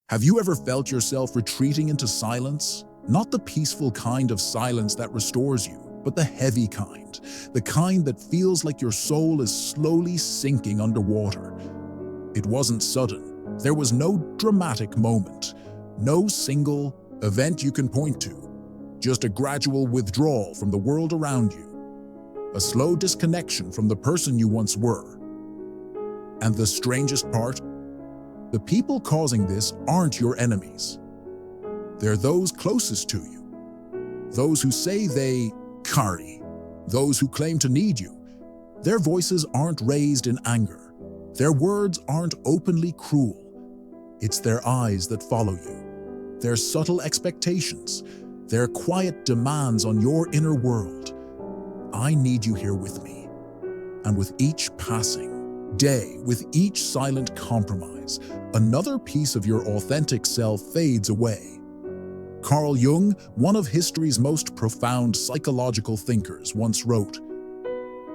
Have you ever felt yourself retreating into silence? Not the peaceful kind of silence that restores you, but the heavy kind, the kind that feels like your soul is slowly sinking underwater. It wasn't sudden. There was no dramatic moment, no single event you can point to, just a gradual withdrawal from the world around you, a slow disconnection from the person you once were. And the strangest part? The people causing this aren't your enemies. They're those closest to you. Those who say they carry. Those who claim to need you. Their voices aren't raised in anger. Their words aren't openly cruel. It's their eyes that follow you. Their subtle expectations. Their quiet demands on your inner world. I need you here with me. And with each passing day, with each silent compromise, another piece of your authentic self fades away. Carl Jung, one of history's most profound psychological thinkers, once wrote,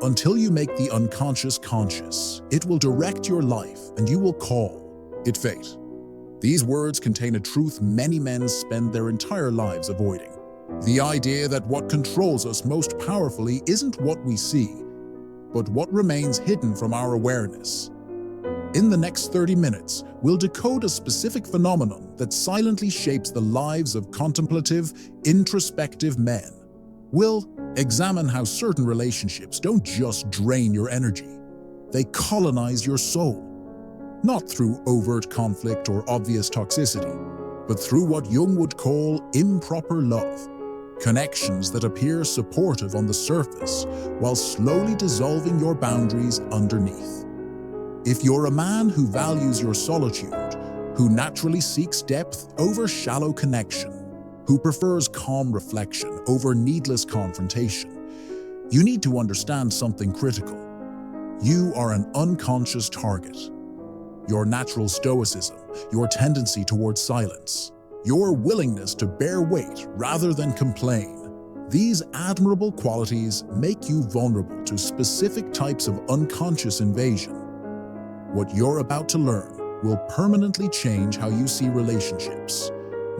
"Until you make the unconscious conscious, it will direct your life and you will call it fate." These words contain a truth many men spend their entire lives avoiding. The idea that what controls us most powerfully isn't what we see, but what remains hidden from our awareness. In the next 30 minutes, we'll decode a specific phenomenon that silently shapes the lives of contemplative, introspective men. We'll examine how certain relationships don't just drain your energy, they colonize your soul. Not through overt conflict or obvious toxicity, but through what Jung would call improper love. Connections that appear supportive on the surface while slowly dissolving your boundaries underneath. If you're a man who values your solitude, who naturally seeks depth over shallow connection, who prefers calm reflection over needless confrontation, you need to understand something critical. You are an unconscious target. Your natural stoicism, your tendency towards silence, your willingness to bear weight rather than complain. These admirable qualities make you vulnerable to specific types of unconscious invasion. What you're about to learn will permanently change how you see relationships,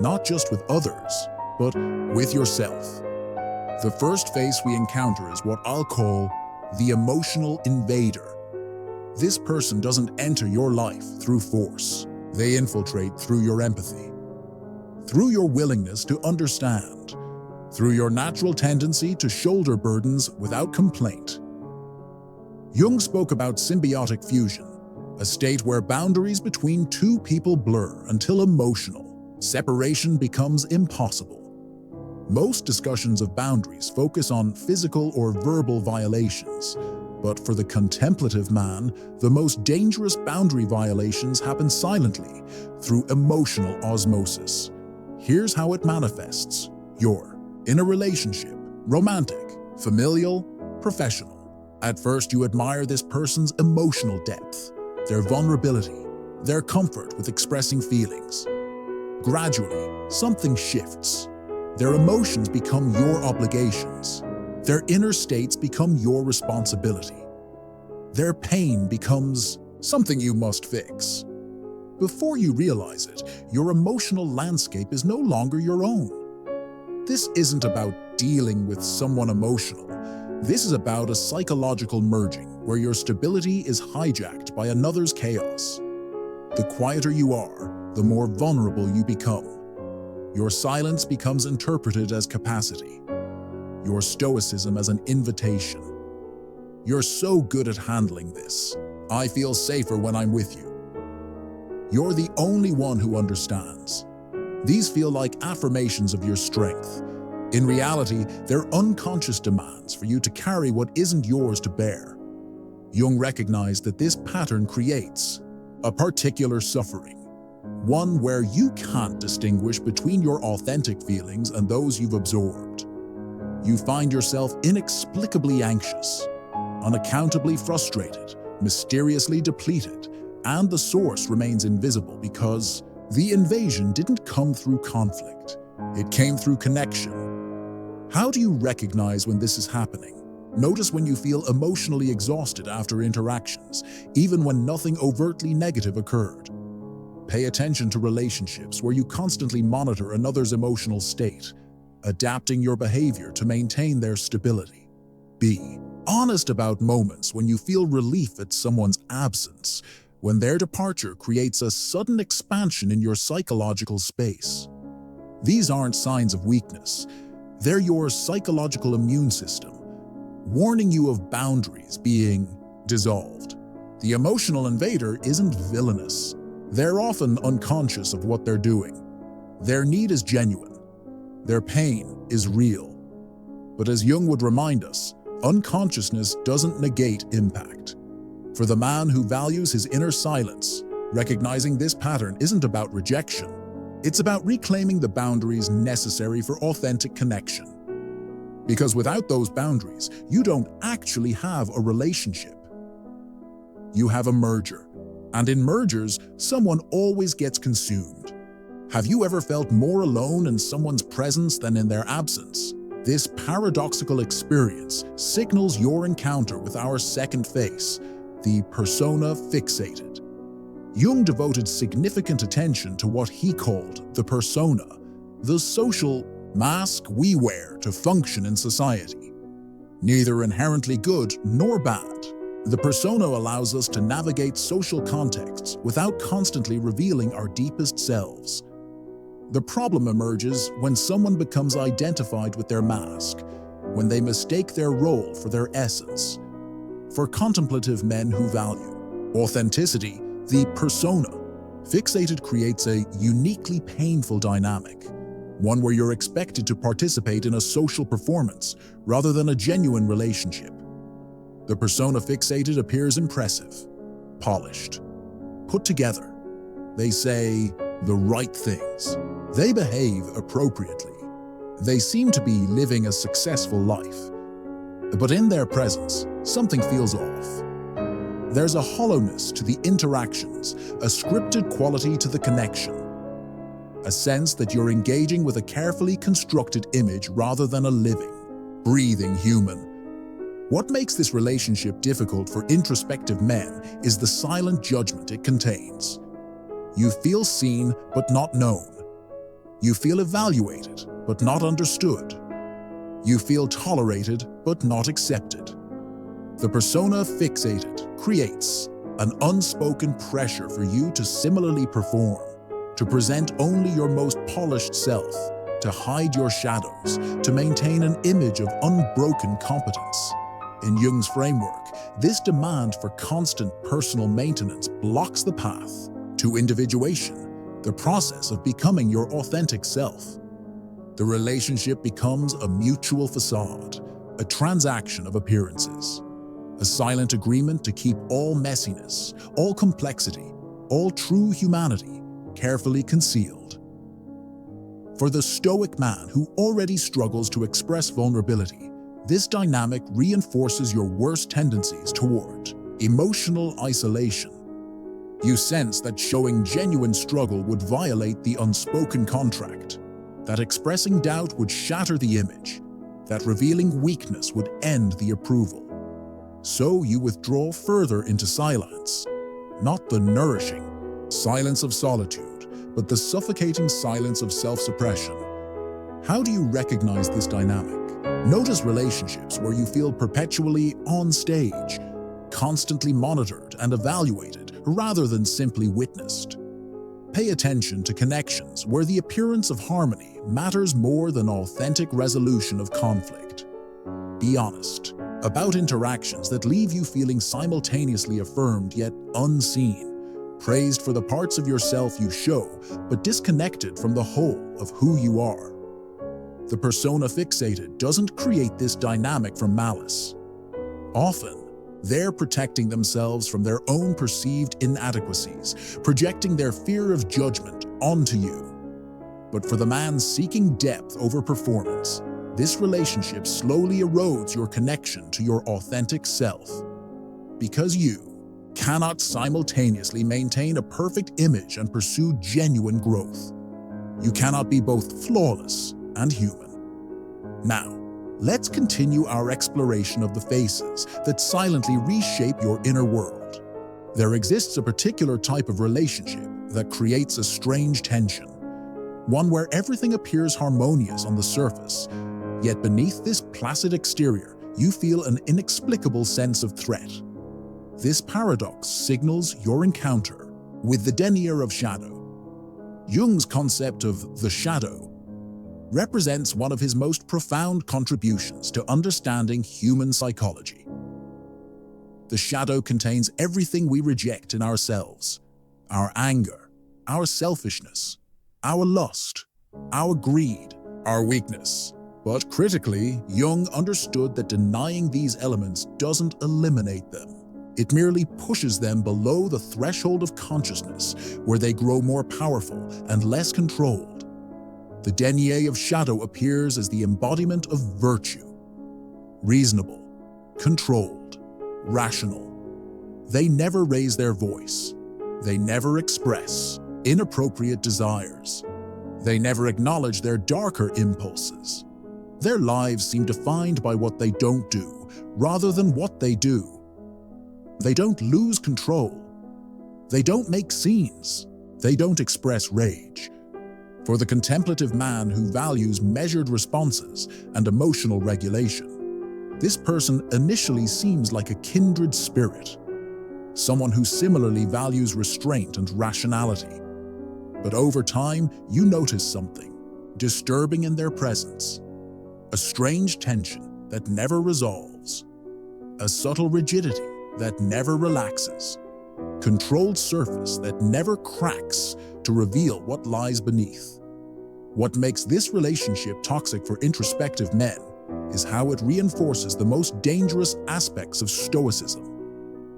not just with others, but with yourself. The first face we encounter is what I'll call the emotional invader. This person doesn't enter your life through force. They infiltrate through your empathy, through your willingness to understand, through your natural tendency to shoulder burdens without complaint. Jung spoke about symbiotic fusion, a state where boundaries between two people blur until emotional separation becomes impossible. Most discussions of boundaries focus on physical or verbal violations, but for the contemplative man, the most dangerous boundary violations happen silently through emotional osmosis. Here's how it manifests. You're in a relationship, romantic, familial, professional. At first, you admire this person's emotional depth, their vulnerability, their comfort with expressing feelings. Gradually, something shifts. Their emotions become your obligations. Their inner states become your responsibility. Their pain becomes something you must fix. Before you realize it, your emotional landscape is no longer your own. This isn't about dealing with someone emotional. This is about a psychological merging where your stability is hijacked by another's chaos. The quieter you are, the more vulnerable you become. Your silence becomes interpreted as capacity. Your stoicism as an invitation. You're so good at handling this. I feel safer when I'm with you. You're the only one who understands. These feel like affirmations of your strength. In reality, they're unconscious demands for you to carry what isn't yours to bear. Jung recognized that this pattern creates a particular suffering, one where you can't distinguish between your authentic feelings and those you've absorbed. You find yourself inexplicably anxious, unaccountably frustrated, mysteriously depleted, and the source remains invisible because the invasion didn't come through conflict. It came through connection. How do you recognize when this is happening? Notice when you feel emotionally exhausted after interactions, even when nothing overtly negative occurred. Pay attention to relationships where you constantly monitor another's emotional state, adapting your behavior to maintain their stability. Be honest about moments when you feel relief at someone's absence, when their departure creates a sudden expansion in your psychological space. These aren't signs of weakness. They're your psychological immune system, warning you of boundaries being dissolved. The emotional invader isn't villainous. They're often unconscious of what they're doing. Their need is genuine. Their pain is real. But as Jung would remind us, unconsciousness doesn't negate impact. For the man who values his inner silence, recognizing this pattern isn't about rejection. It's about reclaiming the boundaries necessary for authentic connection. Because without those boundaries, you don't actually have a relationship. You have a merger. And in mergers, someone always gets consumed. Have you ever felt more alone in someone's presence than in their absence? This paradoxical experience signals your encounter with our second face, the persona fixated. Jung devoted significant attention to what he called the persona, the social mask we wear to function in society. Neither inherently good nor bad, the persona allows us to navigate social contexts without constantly revealing our deepest selves. The problem emerges when someone becomes identified with their mask, when they mistake their role for their essence. For contemplative men who value authenticity, the persona fixated creates a uniquely painful dynamic, one where you're expected to participate in a social performance rather than a genuine relationship. The persona fixated appears impressive, polished, put together. They say the right things. They behave appropriately. They seem to be living a successful life. But in their presence, something feels off. There's a hollowness to the interactions, a scripted quality to the connection, a sense that you're engaging with a carefully constructed image rather than a living, breathing human. What makes this relationship difficult for introspective men is the silent judgment it contains. You feel seen but not known. You feel evaluated but not understood. You feel tolerated but not accepted. The persona fixated creates an unspoken pressure for you to similarly perform, to present only your most polished self, to hide your shadows, to maintain an image of unbroken competence. In Jung's framework, this demand for constant personal maintenance blocks the path to individuation, the process of becoming your authentic self. The relationship becomes a mutual facade, a transaction of appearances, a silent agreement to keep all messiness, all complexity, all true humanity carefully concealed. For the stoic man who already struggles to express vulnerability, this dynamic reinforces your worst tendencies toward emotional isolation. You sense that showing genuine struggle would violate the unspoken contract, that expressing doubt would shatter the image, that revealing weakness would end the approval. So you withdraw further into silence, not the nourishing silence of solitude, but the suffocating silence of self-suppression. How do you recognize this dynamic? Notice relationships where you feel perpetually on stage, constantly monitored and evaluated rather than simply witnessed. Pay attention to connections where the appearance of harmony matters more than authentic resolution of conflict. Be honest about interactions that leave you feeling simultaneously affirmed yet unseen, praised for the parts of yourself you show, but disconnected from the whole of who you are. The persona fixated doesn't create this dynamic from malice. Often, they're protecting themselves from their own perceived inadequacies, projecting their fear of judgment onto you. But for the man seeking depth over performance, this relationship slowly erodes your connection to your authentic self. Because you cannot simultaneously maintain a perfect image and pursue genuine growth. You cannot be both flawless and human. Now, let's continue our exploration of the faces that silently reshape your inner world. There exists a particular type of relationship that creates a strange tension, one where everything appears harmonious on the surface, yet beneath this placid exterior, you feel an inexplicable sense of threat. This paradox signals your encounter with the denier of shadow. Jung's concept of the shadow represents one of his most profound contributions to understanding human psychology. The shadow contains everything we reject in ourselves: our anger, our selfishness, our lust, our greed, our weakness. But critically, Jung understood that denying these elements doesn't eliminate them. It merely pushes them below the threshold of consciousness, where they grow more powerful and less controlled. The denier of shadow appears as the embodiment of virtue: reasonable, controlled, rational. They never raise their voice. They never express inappropriate desires. They never acknowledge their darker impulses. Their lives seem defined by what they don't do, rather than what they do. They don't lose control. They don't make scenes. They don't express rage. For the contemplative man who values measured responses and emotional regulation, this person initially seems like a kindred spirit, someone who similarly values restraint and rationality. But over time, you notice something disturbing in their presence: a strange tension that never resolves, a subtle rigidity that never relaxes, controlled surface that never cracks to reveal what lies beneath. What makes this relationship toxic for introspective men is how it reinforces the most dangerous aspects of Stoicism.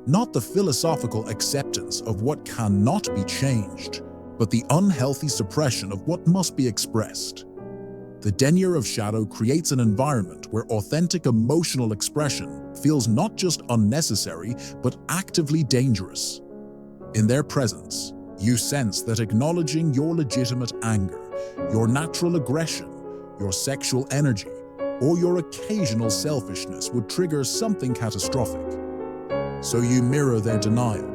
Not the philosophical acceptance of what cannot be changed, but the unhealthy suppression of what must be expressed. The denier of shadow creates an environment where authentic emotional expression feels not just unnecessary, but actively dangerous. In their presence, you sense that acknowledging your legitimate anger, your natural aggression, your sexual energy, or your occasional selfishness would trigger something catastrophic. So you mirror their denial.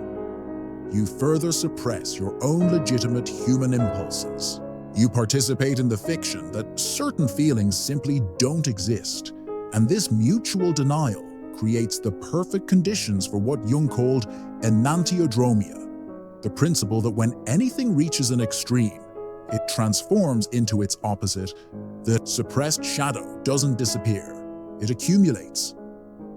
You further suppress your own legitimate human impulses. You participate in the fiction that certain feelings simply don't exist. And this mutual denial creates the perfect conditions for what Jung called enantiodromia, the principle that when anything reaches an extreme, it transforms into its opposite. The suppressed shadow doesn't disappear. It accumulates.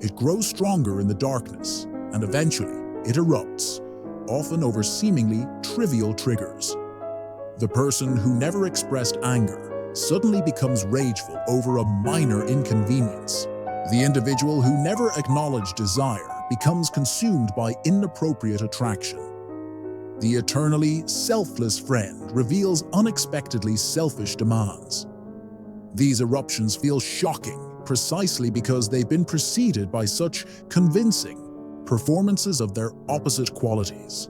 It grows stronger in the darkness, and eventually it erupts, often over seemingly trivial triggers. The person who never expressed anger suddenly becomes rageful over a minor inconvenience. The individual who never acknowledged desire becomes consumed by inappropriate attraction. The eternally selfless friend reveals unexpectedly selfish demands. These eruptions feel shocking precisely because they've been preceded by such convincing performances of their opposite qualities.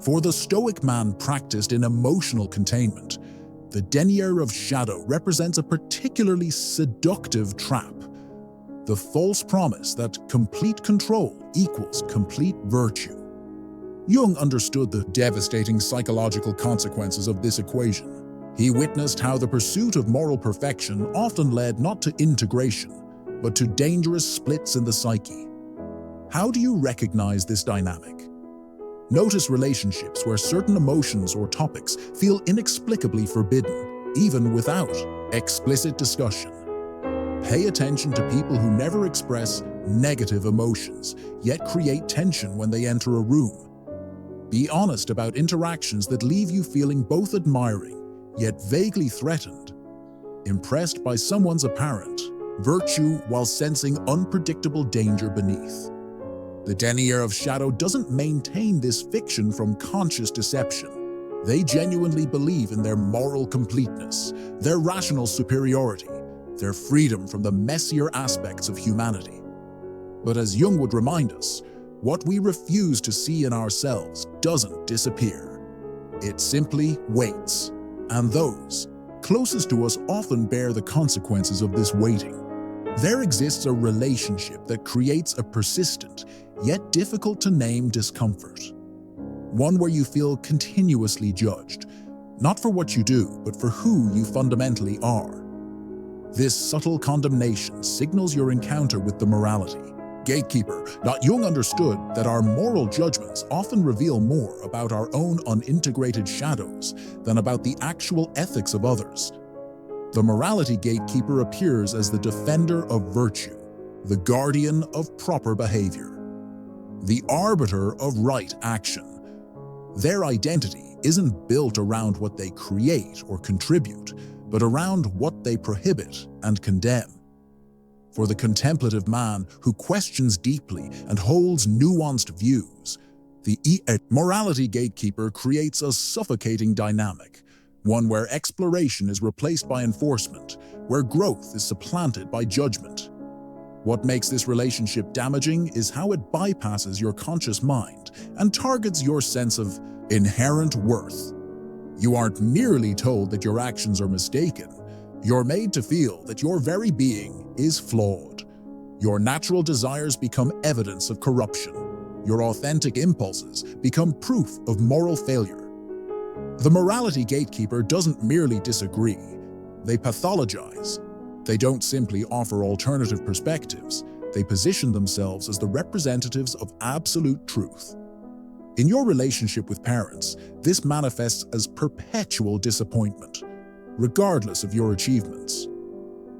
For the Stoic man practiced in emotional containment, the denier of shadow represents a particularly seductive trap: the false promise that complete control equals complete virtue. Jung understood the devastating psychological consequences of this equation. He witnessed how the pursuit of moral perfection often led not to integration, but to dangerous splits in the psyche. How do you recognize this dynamic? Notice relationships where certain emotions or topics feel inexplicably forbidden, even without explicit discussion. Pay attention to people who never express negative emotions, yet create tension when they enter a room. Be honest about interactions that leave you feeling both admiring, yet vaguely threatened, impressed by someone's apparent virtue while sensing unpredictable danger beneath. The denier of shadow doesn't maintain this fiction from conscious deception. They genuinely believe in their moral completeness, their rational superiority, their freedom from the messier aspects of humanity. But as Jung would remind us, what we refuse to see in ourselves doesn't disappear. It simply waits, and those closest to us often bear the consequences of this waiting. There exists a relationship that creates a persistent, yet difficult to name discomfort. one where you feel continuously judged, not for what you do, but for who you fundamentally are. This subtle condemnation signals your encounter with the morality gatekeeper. Jung understood that our moral judgments often reveal more about our own unintegrated shadows than about the actual ethics of others. The morality gatekeeper appears as the defender of virtue, the guardian of proper behavior, the arbiter of right action. Their identity isn't built around what they create or contribute, but around what they prohibit and condemn. For the contemplative man who questions deeply and holds nuanced views, the morality gatekeeper creates a suffocating dynamic, one where exploration is replaced by enforcement, where growth is supplanted by judgment. What makes this relationship damaging is how it bypasses your conscious mind and targets your sense of inherent worth. You aren't merely told that your actions are mistaken. You're made to feel that your very being is flawed. Your natural desires become evidence of corruption. Your authentic impulses become proof of moral failure. The morality gatekeeper doesn't merely disagree. They pathologize. They don't simply offer alternative perspectives. They position themselves as the representatives of absolute truth. In your relationship with parents, this manifests as perpetual disappointment, regardless of your achievements.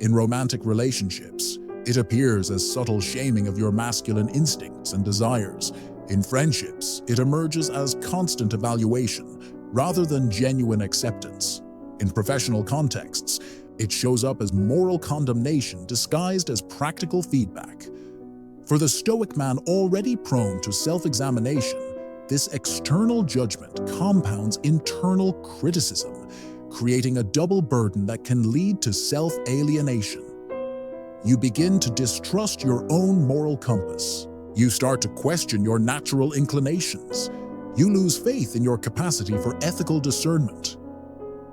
In romantic relationships, it appears as subtle shaming of your masculine instincts and desires. In friendships, it emerges as constant evaluation rather than genuine acceptance. In professional contexts, it shows up as moral condemnation disguised as practical feedback. For the Stoic man already prone to self-examination, this external judgment compounds internal criticism, creating a double burden that can lead to self-alienation. You begin to distrust your own moral compass. You start to question your natural inclinations. You lose faith in your capacity for ethical discernment.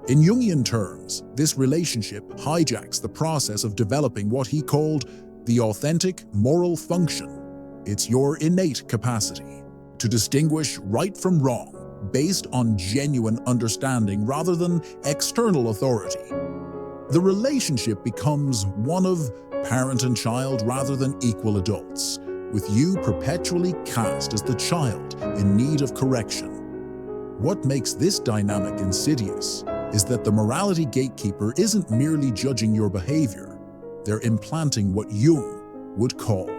In Jungian terms, this relationship hijacks the process of developing what he called the authentic moral function. It's your innate capacity to distinguish right from wrong based on genuine understanding rather than external authority. The relationship becomes one of parent and child rather than equal adults, with you perpetually cast as the child in need of correction. What makes this dynamic insidious is that the morality gatekeeper isn't merely judging your behavior. They're implanting what Jung would call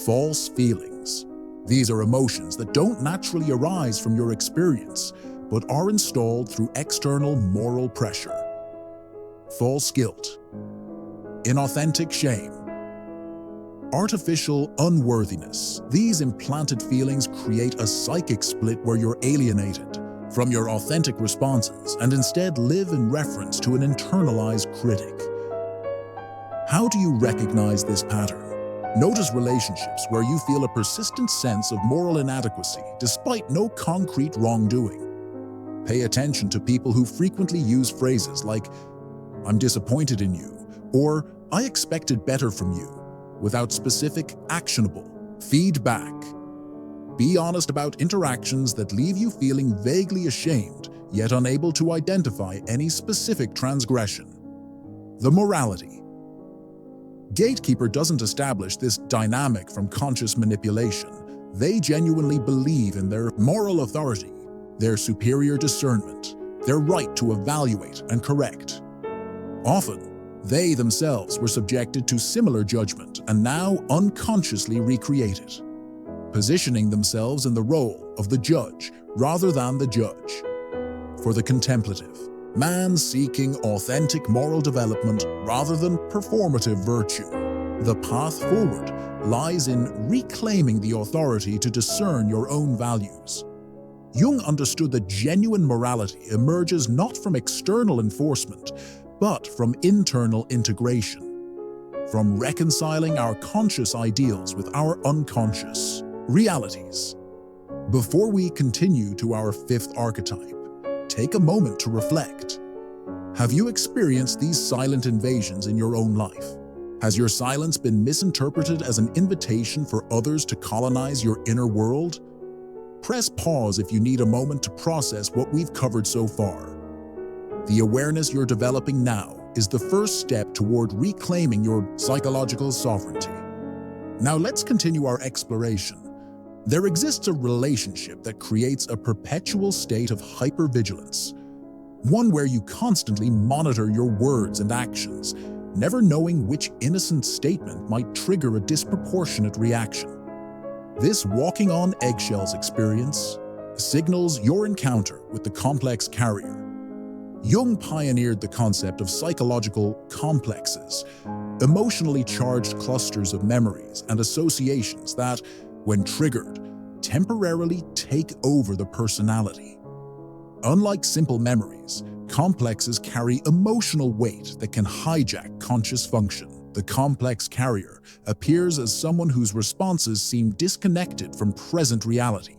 false feelings. These are emotions that don't naturally arise from your experience, but are installed through external moral pressure. False guilt, inauthentic shame, artificial unworthiness. These implanted feelings create a psychic split where you're alienated from your authentic responses and instead live in reference to an internalized critic. How do you recognize this pattern? Notice relationships where you feel a persistent sense of moral inadequacy despite no concrete wrongdoing. Pay attention to people who frequently use phrases like, "I'm disappointed in you," or "I expected better from you," without specific, actionable feedback. Be honest about interactions that leave you feeling vaguely ashamed, yet unable to identify any specific transgression. The morality gatekeeper doesn't establish this dynamic from conscious manipulation. They genuinely believe in their moral authority, their superior discernment, their right to evaluate and correct. Often, they themselves were subjected to similar judgment and now unconsciously recreate it, positioning themselves in the role of the judge rather than the judge. For the contemplative, man seeking authentic moral development rather than performative virtue, the path forward lies in reclaiming the authority to discern your own values. Jung understood that genuine morality emerges not from external enforcement, but from internal integration, from reconciling our conscious ideals with our unconscious realities. Before we continue to our fifth archetype, take a moment to reflect. Have you experienced these silent invasions in your own life? Has your silence been misinterpreted as an invitation for others to colonize your inner world? Press pause if you need a moment to process what we've covered so far. The awareness you're developing now is the first step toward reclaiming your psychological sovereignty. Now let's continue our exploration. There exists a relationship that creates a perpetual state of hypervigilance, one where you constantly monitor your words and actions, never knowing which innocent statement might trigger a disproportionate reaction. This walking on eggshells experience signals your encounter with the complex carrier. Jung pioneered the concept of psychological complexes, emotionally charged clusters of memories and associations that, when triggered, temporarily take over the personality. Unlike simple memories, complexes carry emotional weight that can hijack conscious function. The complex carrier appears as someone whose responses seem disconnected from present reality.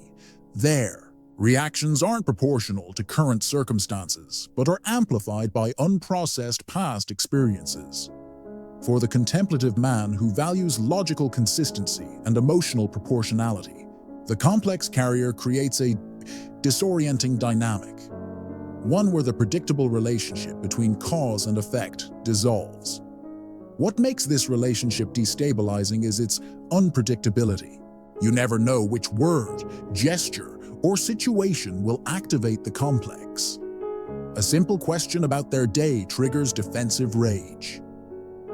Their reactions aren't proportional to current circumstances, but are amplified by unprocessed past experiences. For the contemplative man who values logical consistency and emotional proportionality, the complex carrier creates a disorienting dynamic, one where the predictable relationship between cause and effect dissolves. What makes this relationship destabilizing is its unpredictability. You never know which word, gesture, or situation will activate the complex. A simple question about their day triggers defensive rage.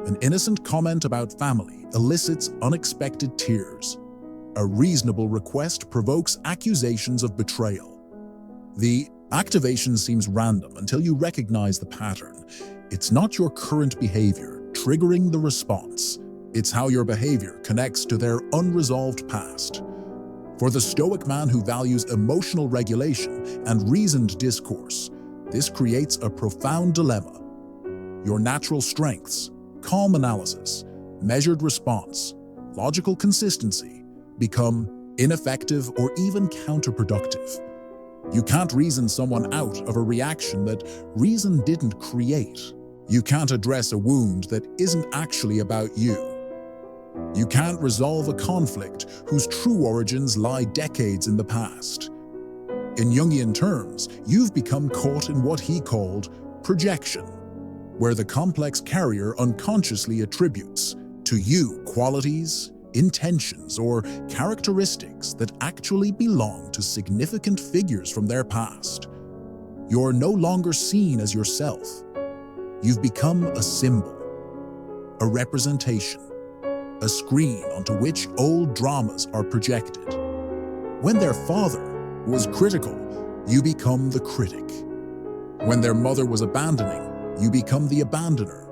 An innocent comment about family elicits unexpected tears. A reasonable request provokes accusations of betrayal. The activation seems random until you recognize the pattern. It's not your current behavior triggering the response. It's how your behavior connects to their unresolved past. For the stoic man who values emotional regulation and reasoned discourse, this creates a profound dilemma. Your natural strengths, calm analysis, measured response, logical consistency, become ineffective or even counterproductive. You can't reason someone out of a reaction that reason didn't create. You can't address a wound that isn't actually about you. You can't resolve a conflict whose true origins lie decades in the past. In Jungian terms, you've become caught in what he called projection, where the complex carrier unconsciously attributes to you qualities, intentions, or characteristics that actually belong to significant figures from their past. You're no longer seen as yourself. You've become a symbol, a representation, a screen onto which old dramas are projected. When their father was critical, you become the critic. When their mother was abandoning, you become the abandoner.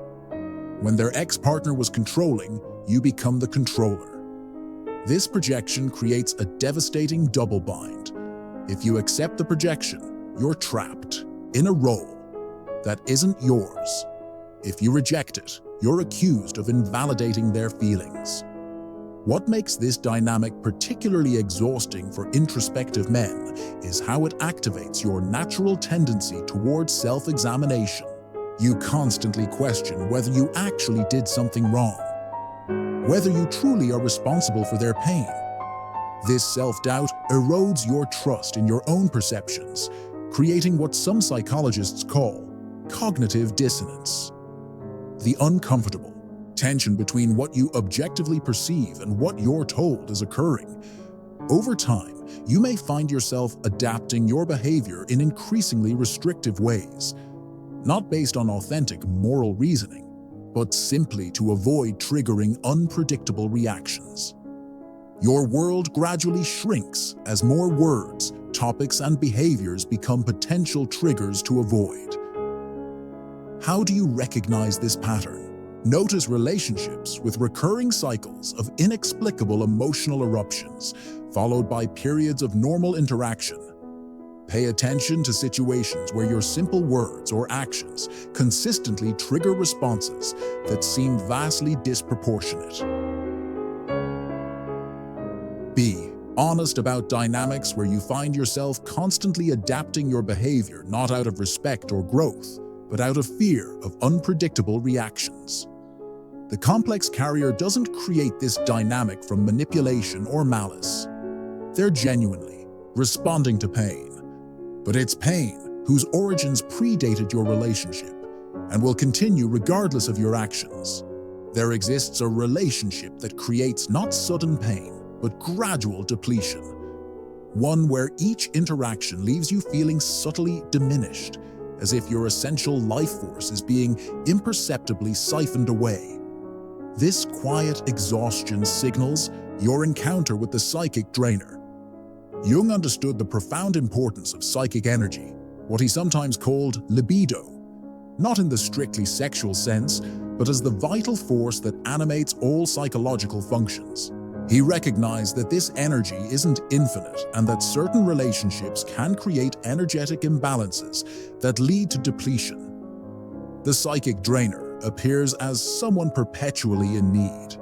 When their ex-partner was controlling, you become the controller. This projection creates a devastating double bind. If you accept the projection, you're trapped in a role that isn't yours. If you reject it, you're accused of invalidating their feelings. What makes this dynamic particularly exhausting for introspective men is how it activates your natural tendency towards self-examination. You constantly question whether you actually did something wrong, whether you truly are responsible for their pain. This self-doubt erodes your trust in your own perceptions, creating what some psychologists call cognitive dissonance. The uncomfortable tension between what you objectively perceive and what you're told is occurring. Over time, you may find yourself adapting your behavior in increasingly restrictive ways, not based on authentic moral reasoning, but simply to avoid triggering unpredictable reactions. Your world gradually shrinks as more words, topics, and behaviors become potential triggers to avoid. How do you recognize this pattern? Notice relationships with recurring cycles of inexplicable emotional eruptions, followed by periods of normal interaction. Pay attention to situations where your simple words or actions consistently trigger responses that seem vastly disproportionate. Be honest about dynamics where you find yourself constantly adapting your behavior not out of respect or growth, but out of fear of unpredictable reactions. The complex carrier doesn't create this dynamic from manipulation or malice. They're genuinely responding to pain. But it's pain whose origins predated your relationship and will continue regardless of your actions. There exists a relationship that creates not sudden pain, but gradual depletion. One where each interaction leaves you feeling subtly diminished, as if your essential life force is being imperceptibly siphoned away. This quiet exhaustion signals your encounter with the psychic drainer. Jung understood the profound importance of psychic energy, what he sometimes called libido, not in the strictly sexual sense, but as the vital force that animates all psychological functions. He recognized that this energy isn't infinite and that certain relationships can create energetic imbalances that lead to depletion. The psychic drainer appears as someone perpetually in need.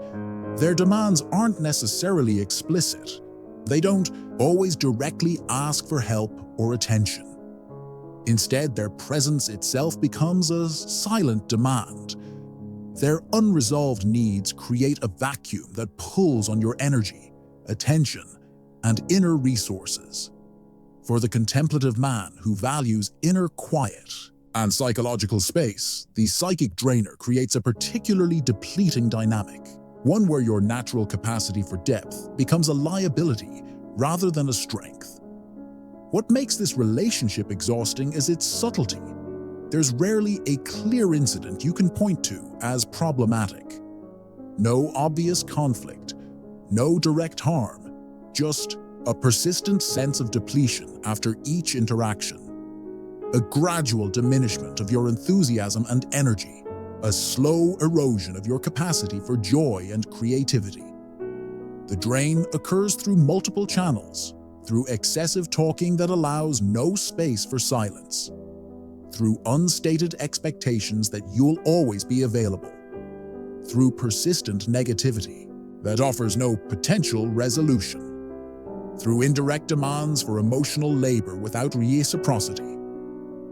Their demands aren't necessarily explicit. They don't always directly ask for help or attention. Instead, their presence itself becomes a silent demand. Their unresolved needs create a vacuum that pulls on your energy, attention, and inner resources. For the contemplative man who values inner quiet and psychological space, the psychic drainer creates a particularly depleting dynamic, one where your natural capacity for depth becomes a liability rather than a strength. What makes this relationship exhausting is its subtlety. There's rarely a clear incident you can point to as problematic. No obvious conflict, no direct harm, just a persistent sense of depletion after each interaction. A gradual diminishment of your enthusiasm and energy, a slow erosion of your capacity for joy and creativity. The drain occurs through multiple channels, through excessive talking that allows no space for silence, through unstated expectations that you'll always be available, through persistent negativity that offers no potential resolution, through indirect demands for emotional labor without reciprocity.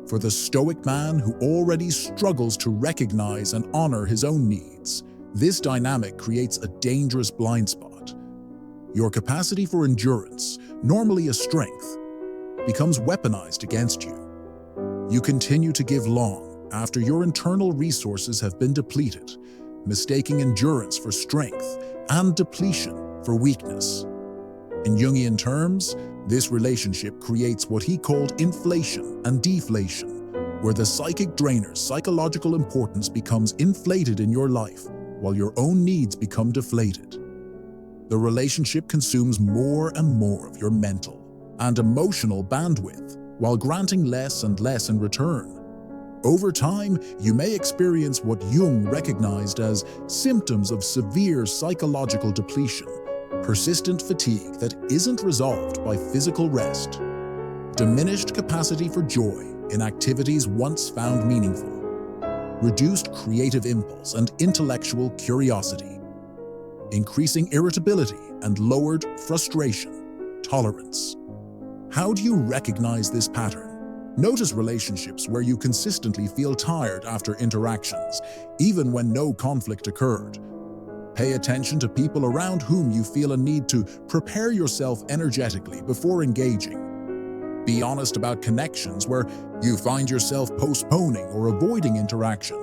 For the stoic man who already struggles to recognize and honor his own needs, this dynamic creates a dangerous blind spot. Your capacity for endurance, normally a strength, becomes weaponized against you. You continue to give long after your internal resources have been depleted, mistaking endurance for strength and depletion for weakness. In Jungian terms, this relationship creates what he called inflation and deflation, where the psychic drainer's psychological importance becomes inflated in your life while your own needs become deflated. The relationship consumes more and more of your mental and emotional bandwidth while granting less and less in return. Over time, you may experience what Jung recognized as symptoms of severe psychological depletion, persistent fatigue that isn't resolved by physical rest, diminished capacity for joy in activities once found meaningful, reduced creative impulse and intellectual curiosity, increasing irritability and lowered frustration, tolerance. How do you recognize this pattern? Notice relationships where you consistently feel tired after interactions, even when no conflict occurred. Pay attention to people around whom you feel a need to prepare yourself energetically before engaging. Be honest about connections where you find yourself postponing or avoiding interaction,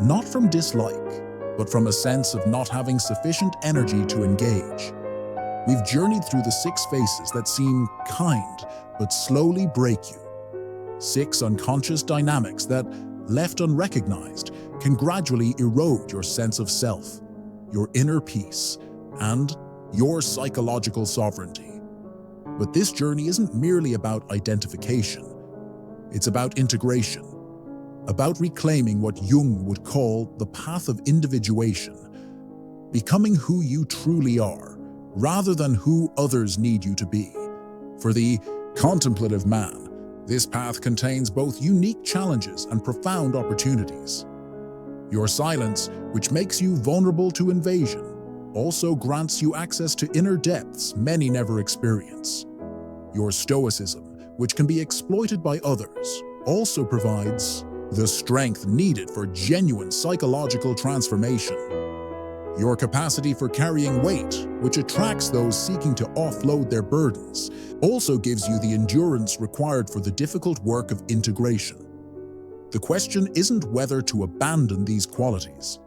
not from dislike, but from a sense of not having sufficient energy to engage. We've journeyed through the 6 faces that seem kind, but slowly break you. 6 unconscious dynamics that, left unrecognized, can gradually erode your sense of self, your inner peace, and your psychological sovereignty. But this journey isn't merely about identification. It's about integration, about reclaiming what Jung would call the path of individuation, becoming who you truly are, rather than who others need you to be. For the contemplative man, this path contains both unique challenges and profound opportunities. Your silence, which makes you vulnerable to invasion, also grants you access to inner depths many never experience. Your stoicism, which can be exploited by others, also provides the strength needed for genuine psychological transformation. Your capacity for carrying weight, which attracts those seeking to offload their burdens, also gives you the endurance required for the difficult work of integration. The question isn't whether to abandon these qualities.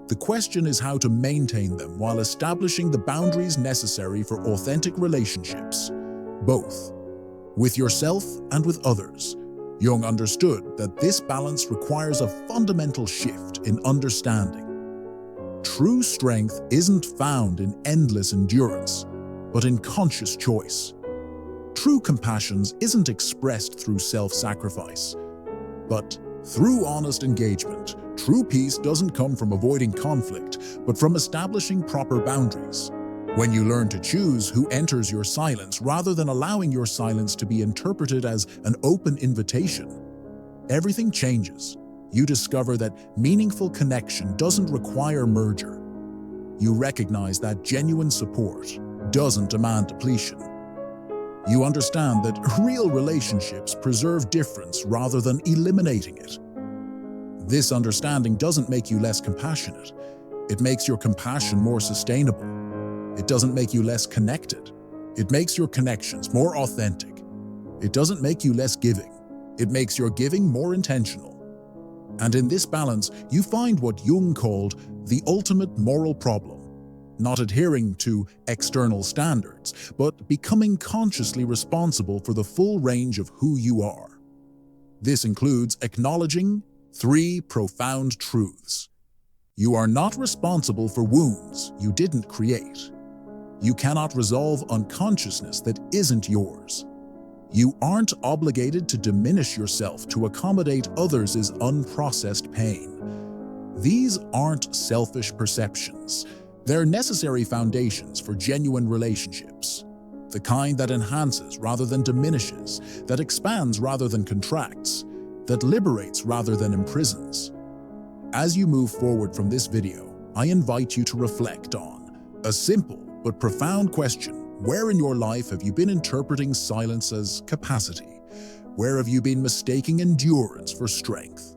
The question is how to maintain them while establishing the boundaries necessary for authentic relationships, both with yourself and with others. Jung understood that this balance requires a fundamental shift in understanding. True strength isn't found in endless endurance, but in conscious choice. True compassion isn't expressed through self-sacrifice, but through honest engagement. True peace doesn't come from avoiding conflict, but from establishing proper boundaries. When you learn to choose who enters your silence rather than allowing your silence to be interpreted as an open invitation, everything changes. You discover that meaningful connection doesn't require merger. You recognize that genuine support doesn't demand depletion. You understand that real relationships preserve difference rather than eliminating it. This understanding doesn't make you less compassionate. It makes your compassion more sustainable. It doesn't make you less connected. It makes your connections more authentic. It doesn't make you less giving. It makes your giving more intentional. And in this balance, you find what Jung called the ultimate moral problem. Not adhering to external standards, but becoming consciously responsible for the full range of who you are. This includes acknowledging 3 profound truths. You are not responsible for wounds you didn't create. You cannot resolve unconsciousness that isn't yours. You aren't obligated to diminish yourself to accommodate others' unprocessed pain. These aren't selfish perceptions. They're necessary foundations for genuine relationships. The kind that enhances rather than diminishes, that expands rather than contracts, that liberates rather than imprisons. As you move forward from this video, I invite you to reflect on a simple but profound question. Where in your life have you been interpreting silence as capacity? Where have you been mistaking endurance for strength?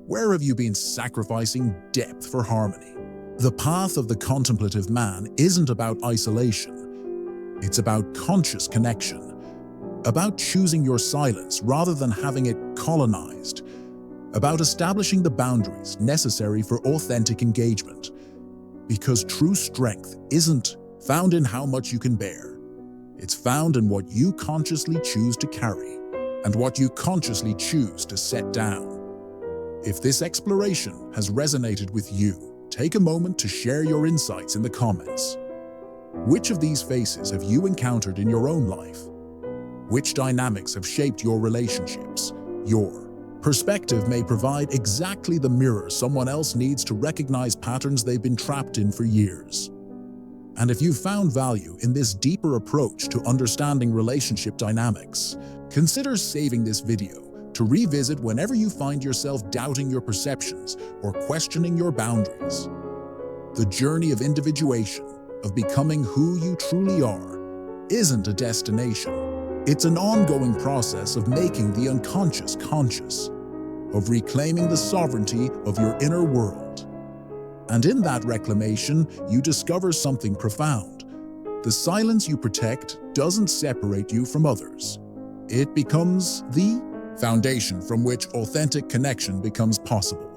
Where have you been sacrificing depth for harmony? The path of the contemplative man isn't about isolation. It's about conscious connection, about choosing your silence rather than having it colonized, about establishing the boundaries necessary for authentic engagement. Because true strength isn't found in how much you can bear. It's found in what you consciously choose to carry and what you consciously choose to set down. If this exploration has resonated with you, take a moment to share your insights in the comments. Which of these faces have you encountered in your own life? Which dynamics have shaped your relationships? Your perspective may provide exactly the mirror someone else needs to recognize patterns they've been trapped in for years. And if you've found value in this deeper approach to understanding relationship dynamics, consider saving this video to revisit whenever you find yourself doubting your perceptions or questioning your boundaries. The journey of individuation, of becoming who you truly are, isn't a destination. It's an ongoing process of making the unconscious conscious, of reclaiming the sovereignty of your inner world. And in that reclamation, you discover something profound. The silence you protect doesn't separate you from others. It becomes the foundation from which authentic connection becomes possible.